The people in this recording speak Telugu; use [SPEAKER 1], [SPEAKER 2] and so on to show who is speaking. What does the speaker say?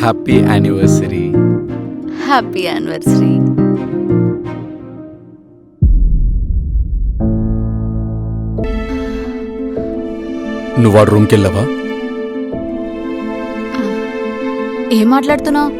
[SPEAKER 1] Happy anniversary.
[SPEAKER 2] Happy anniversary.
[SPEAKER 1] నువ్వు వాడు రూమ్కి వెళ్ళావా?
[SPEAKER 2] ఏం మాట్లాడుతున్నావు?